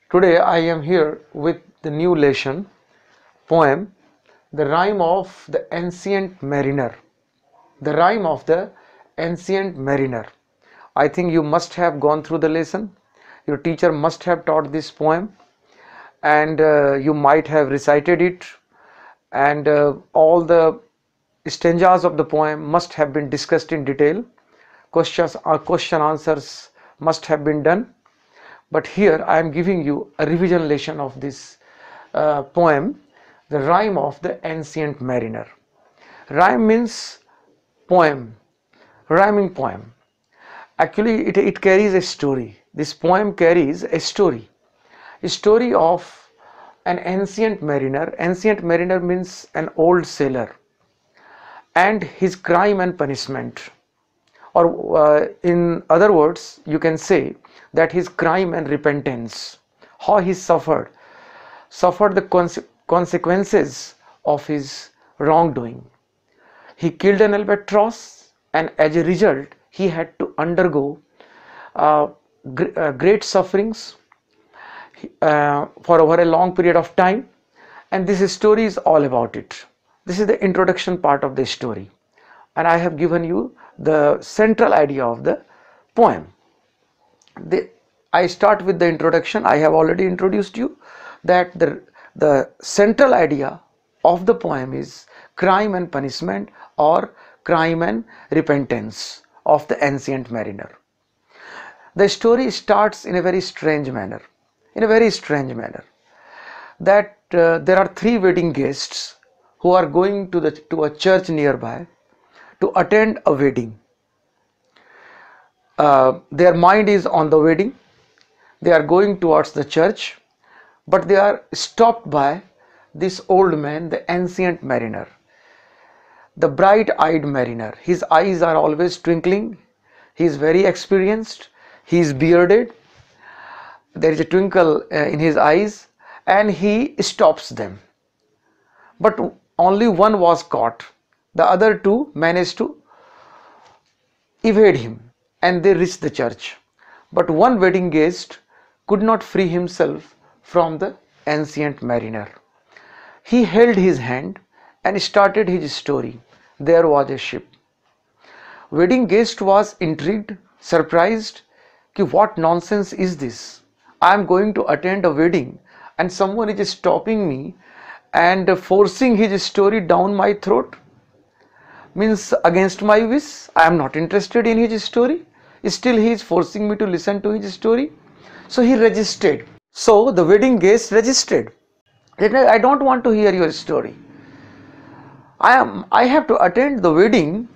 Today I am here with the new lesson, poem, The Rime of the Ancient Mariner. The Rime of the Ancient Mariner. I think you must have gone through the lesson. Your teacher must have taught this poem, and you might have recited it, and all the stanzas of the poem must have been discussed in detail. Question answers must have been done. But here I am giving you a revision lesson of this poem, The Rime of the Ancient Mariner. Rime means poem, rhyming poem. Actually, it carries a story. This poem carries a story of an ancient mariner. Ancient mariner means an old sailor, and his crime and punishment. Or in other words, you can say that his crime and repentance, how he suffered the consequences of his wrongdoing. He killed an albatross, and as a result he had to undergo great sufferings for over a long period of time, and this story is all about it. This is the introduction part of the story, and I have given you the central idea of the poem. I start with the introduction. I have already introduced you that the central idea of the poem is crime and punishment, or crime and repentance of the ancient mariner. The story starts in a very strange manner. That there are three wedding guests who are going to a church nearby to attend a wedding. Their mind is on the wedding. They are going towards the church, but they are stopped by this old man, the ancient mariner, the bright-eyed mariner. His eyes are always twinkling. He is very experienced. He is bearded. There is a twinkle in his eyes, and he stops them. But only one was caught. The other two managed to evade him, and they reached the church. But one wedding guest could not free himself from the ancient mariner. He held his hand and started his story. There was a ship. Wedding guest was intrigued, surprised. What nonsense is this? I am going to attend a wedding, and someone is stopping me and forcing his story down my throat. Means against my wish. I am not interested in his story. Still he is forcing me to listen to his story. So he resisted. So the wedding guest resisted. I don't want to hear your story. I have to attend the wedding,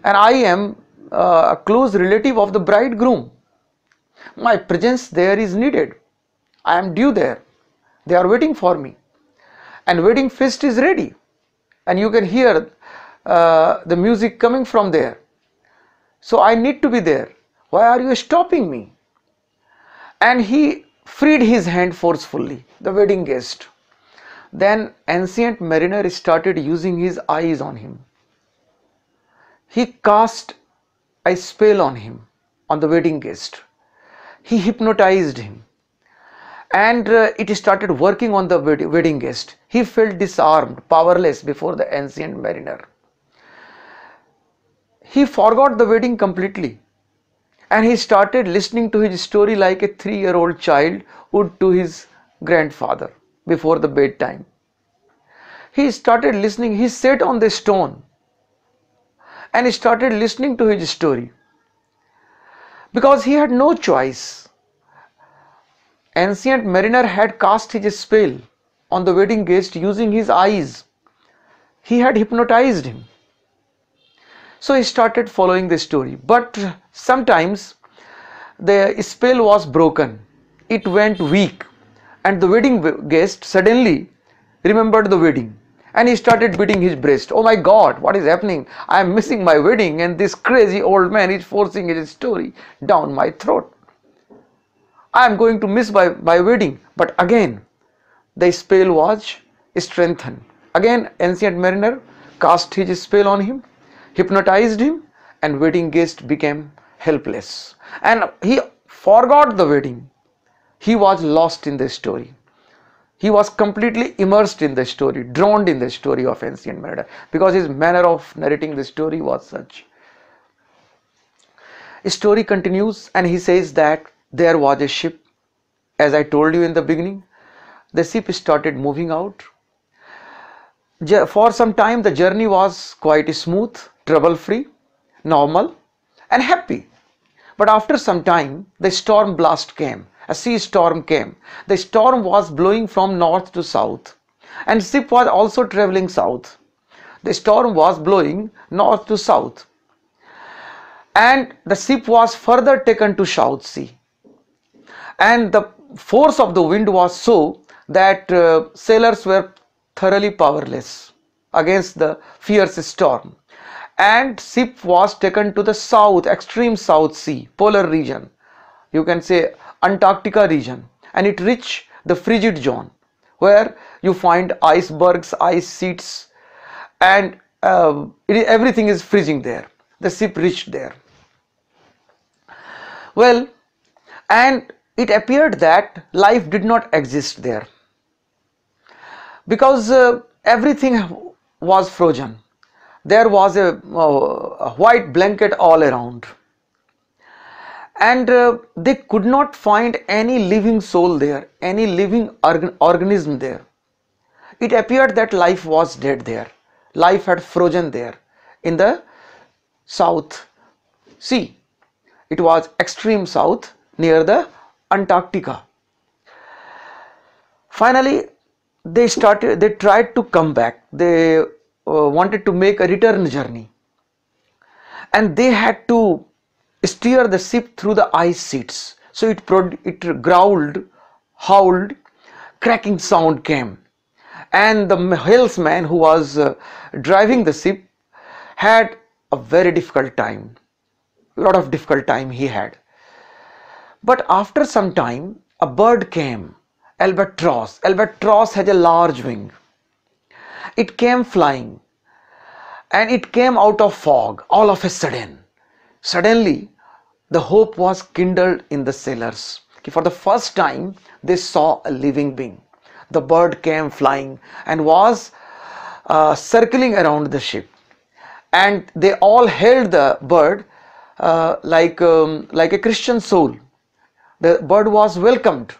and I am a close relative of the bridegroom. My presence there is needed. I am due there. They are waiting for me, and wedding feast is ready, and you can hear the music coming from there. So I need to be there. Why are you stopping me? And he freed his hand forcefully, the wedding guest. Then ancient mariner started using his eyes on him. He cast a spell on him, on the wedding guest. He hypnotized him, and it started working on the wedding guest. He felt disarmed, powerless before the ancient mariner. He forgot the wedding completely, and he started listening to his story like a 3-year-old child would to his grandfather before the bedtime. He started listening. He sat on the stone and he started listening to his story because he had no choice. Ancient mariner had cast his spell on the wedding guest using his eyes. He had hypnotized him. So he started following the story. But sometimes the spell was broken. It went weak, and the wedding guest suddenly remembered the wedding, and he started beating his breast. Oh my God, what is happening? I am missing my wedding, and this crazy old man is forcing his story down my throat. I am going to miss my wedding. But again, the spell was strengthened. Again, ancient mariner cast his spell on him, hypnotized him, and wedding guest became helpless. And he forgot the wedding. he was lost in the story. He was completely immersed in the story, drowned in the story of ancient mariner, because his manner of narrating the story was such. The story continues and he says that there was a ship. As I told you in the beginning, the ship started moving out. For some time the journey was quite smooth, trouble-free, normal and happy. But after some time the storm blast came, a sea storm came. The storm was blowing from north to south and ship was also traveling south. The storm was blowing north to south and the ship was further taken to South Sea. And the force of the wind was so that sailors were thoroughly powerless against the fierce storm, and ship was taken to the south, extreme South Sea, polar region, you can say Antarctica region, and it reached the frigid zone where you find icebergs, ice sheets, and everything is freezing there. The ship reached there. Well, and it appeared that life did not exist there because everything was frozen. There was a white blanket all around, and they could not find any living soul there, any living organism there. It appeared that life was dead there. Life had frozen there in the South Sea. It was extreme south near the Antarctica. Finally, they tried to come back. They wanted to make a return journey, and they had to steer the ship through the ice sheets. So it growled, howled, cracking sound came, and the helmsman who was driving the ship had a very difficult time. Lot of difficult time he had. But after some time a bird came, Albatross. Albatross has a large wing. It came flying and it came out of fog all of a sudden. Suddenly the hope was kindled in the sailors. For the first time they saw a living being. The bird came flying and was circling around the ship, and they all held the bird like a Christian soul. The bird was welcomed.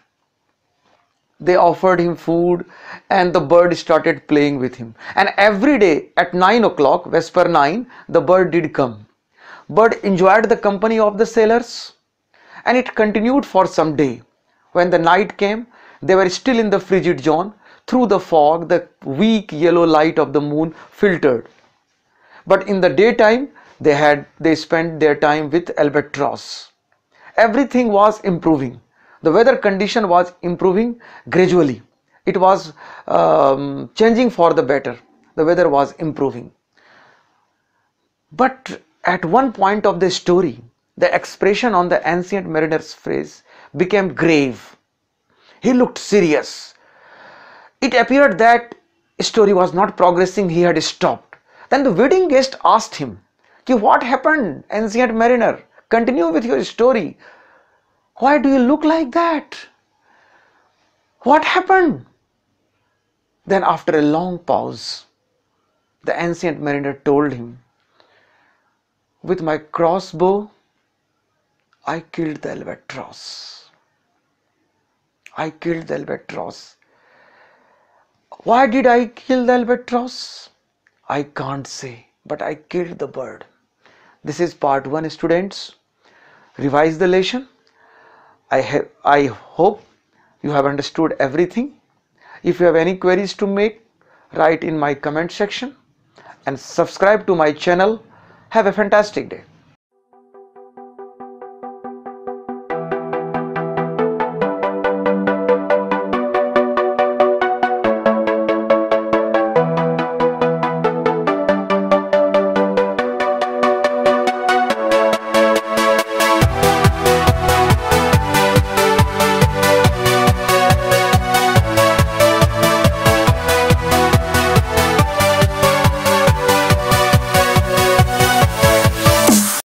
They offered him food and the bird started playing with him. And every day at 9 o'clock, Vesper 9, the bird did come. Bird enjoyed the company of the sailors, and it continued for some day. When the night came, they were still in the frigid zone. Through the fog, the weak yellow light of the moon filtered. But in the daytime, they spent their time with Albatross. Everything was improving. The weather condition was improving gradually. It was changing for the better. The weather was improving. But at one point of the story, the expression on the ancient mariner's face became grave. He looked serious. It appeared that story was not progressing. He had stopped. Then the wedding guest asked him, "What happened, ancient mariner? Continue with your story. Why do you look like that? What happened?" Then after a long pause, the ancient mariner told him, "With my crossbow, I killed the albatross. I killed the albatross. Why did I kill the albatross? I can't say, but I killed the bird." This is part 1, students. Revise the lesson. I hope you have understood everything. If you have any queries to make, write in my comment section and subscribe to my channel. Have a fantastic day.